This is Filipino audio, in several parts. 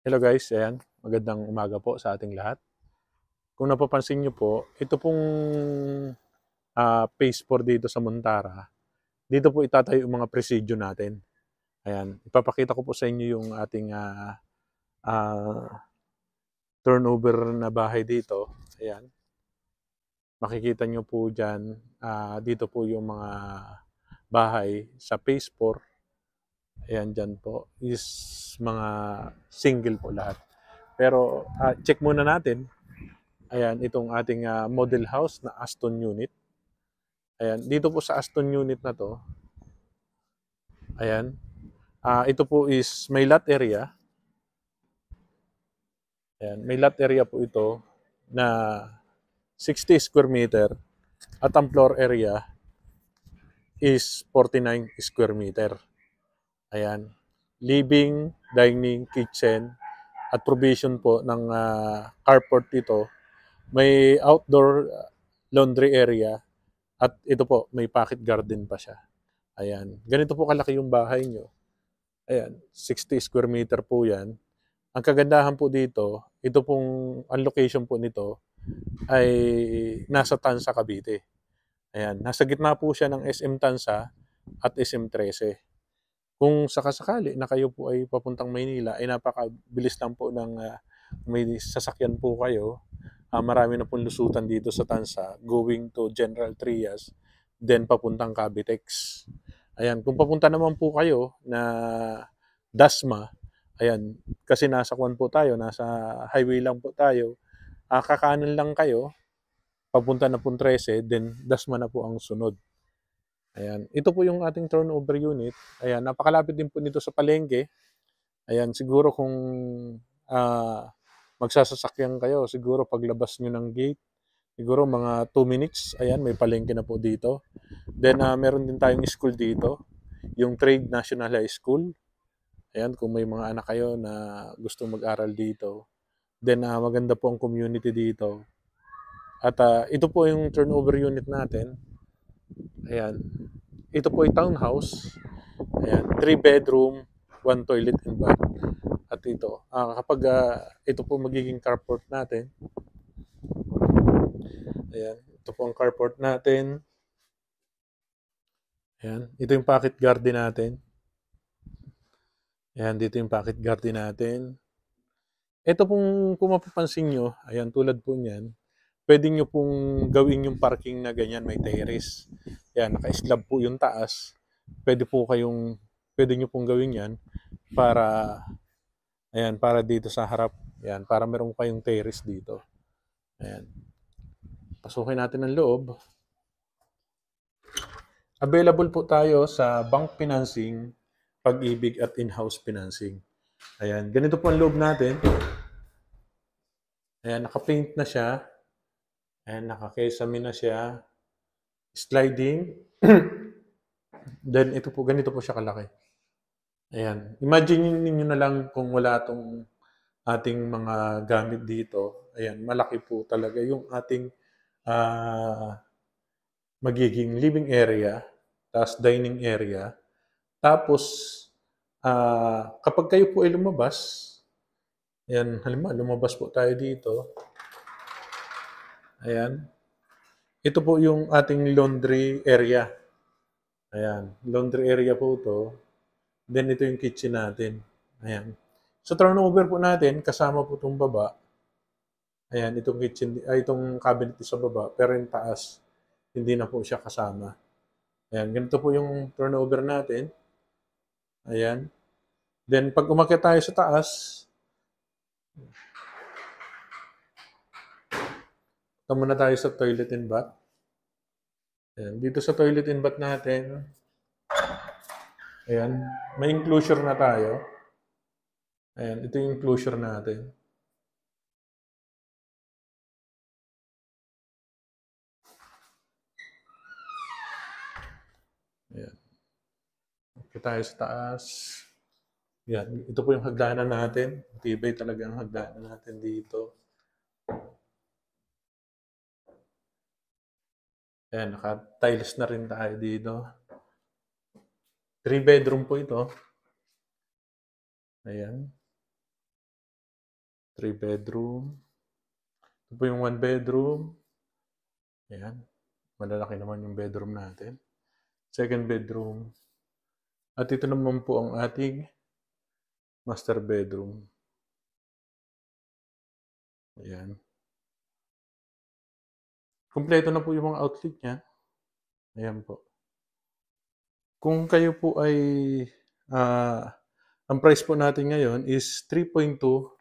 Hello guys, ayan. Magandang umaga po sa ating lahat. Kung napapansin nyo po, ito pong phase 4 dito sa Montara. Dito po itatayo yung mga presidio natin. Ayan, ipapakita ko po sa inyo yung ating ah, turnover na bahay dito. Ayan, makikita nyo po dyan, dito po yung mga bahay sa phase 4. Ayan, dyan po is mga single po lahat. Pero check muna natin. Ayan, itong ating model house na Aston unit. Ayan, dito po sa Aston unit na to, ayan, ito po is may lot area. Ayan, may lot area po ito na 60 square meter at ang floor area is 49 square meter. Ayan, living, dining, kitchen at provision po ng carport dito. May outdoor laundry area at ito po, may pocket garden pa siya. Ayan. Ganito po kalaki yung bahay nyo. Ayan. 60 square meter po yan. Ang kagandahan po dito, ito pong, ang location po nito ay nasa Tansa, Cavite. Ayan. Nasa gitna po siya ng SM Tansa at SM 13. Kung sakasakali na kayo po ay papuntang Maynila, ay napakabilis lang po ng may sasakyan po kayo. Marami na pong lusutan dito sa Tansa going to General Trias, then papuntang Cavitex. Ayan, kung papunta naman po kayo na Dasma, ayan, kasi nasa kwan po tayo, nasa highway lang po tayo, kakanan lang kayo, papunta na pong 13, then Dasma na po ang sunod. Ayan, ito po yung ating turnover unit. Ayan, napakalapit din po nito sa palengke. Ayan, siguro kung magsasasakyan kayo, siguro paglabas nyo ng gate, siguro mga 2 minutes, ayan, may palengke na po dito. Then, meron din tayong school dito, yung Trade National High School. Ayan, kung may mga anak kayo na gusto mag-aral dito. Then, maganda po ang community dito. At ito po yung turnover unit natin. Ayan, ito po ay townhouse. Ayan, 3 bedroom, 1 toilet and bath. At ito, kapag ito po magiging carport natin. Ayan, ito po ang carport natin. Ayan, ito yung pocket garden natin. Ayan, dito yung pocket garden natin. Ito pong kung mapapansin nyo, ayan, tulad po niyan, pwede nyo pong gawin yung parking na ganyan, may terrace. Ayan, naka-slab po yung taas. Pwede nyo pong gawin yan para, ayan, para dito sa harap. Ayan, para meron kayong terrace dito. Ayan. Pasukin natin ang loob. Available po tayo sa bank financing, Pag-ibig at in-house financing. Ayan, ganito po ang loob natin. Ayan, naka-paint na siya. Ayan, naka-kesame na siya. Sliding. Then, ito po, ganito po siya kalaki. Ayan, imagine niyo na lang kung wala tong ating mga gamit dito. Ayan, malaki po talaga yung ating magiging living area, tapos dining area. Tapos, kapag kayo po ay lumabas, ayan, halimbawa, lumabas po tayo dito. Ayan. Ito po yung ating laundry area. Ayan, laundry area po to. Then, ito yung kitchen natin. Ayan. So, turnover po natin, kasama po itong baba. Ayan, itong kitchen, itong cabinet sa baba, pero yung taas, hindi na po siya kasama. Ayan, ganito po yung turnover natin. Ayan. Then, pag umakyat tayo sa taas, tama na tayo sa toilet and bath. Ayan. Dito sa toilet and bath natin, ayan, may enclosure na tayo. Ayan, ito yung enclosure natin. Ayan. Okay tayo sa taas. Ayan, ito po yung hagdanan natin. Tibay talaga ang hagdanan natin dito. Ayan, naka-tiles na rin tayo dito. 3 bedroom po ito. Ayan. 3 bedroom. Ito po yung 1 bedroom. Ayan. Malalaki naman yung bedroom natin. Second bedroom. At ito naman po ang ating master bedroom. Ayan. Kumpleto na po yung mga outlet niya. Ayan po. Kung kayo po ay, ang price po natin ngayon is 3.2.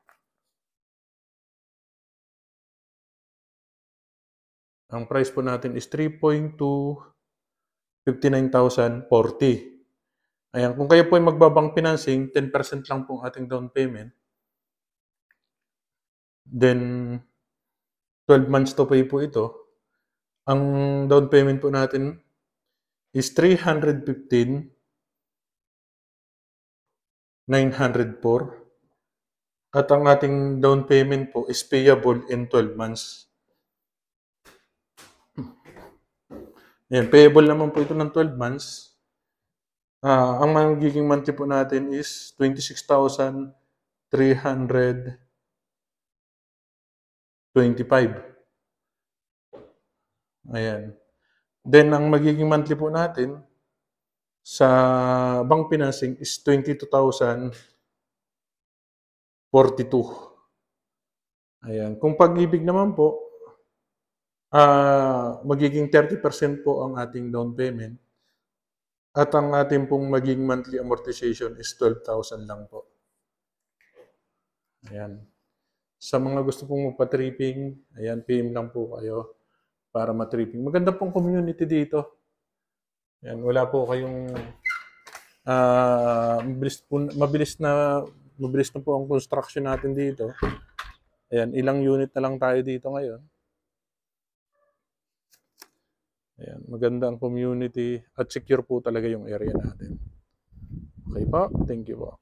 Ang price po natin is 3.2, 59,040. Ayan, kung kayo po ay magbabang financing, 10% lang po ang ating down payment. Then, 12 months to pay po ito. Ang down payment po natin is 315,904. At ang ating down payment po is payable in 12 months. Ayan, payable naman po ito ng 12 months. Ang magiging monthly po natin is 26,325. Ayan. Then, ang magiging monthly po natin sa bank financing is 22,042. Ayan. Kung pag-ibig naman po, magiging 30% po ang ating down payment. At ang ating pong magiging monthly amortization is 12,000 lang po. Ayan. Sa mga gusto pong magpa-tripping, ayan, PM lang po kayo para ma-tripping. Maganda pong community dito. Ayan, wala po kayong mabilis na po ang construction natin dito. Ayan, ilang unit na lang tayo dito ngayon. Ayan, maganda ang community at secure po talaga yung area natin. Okay po, thank you po.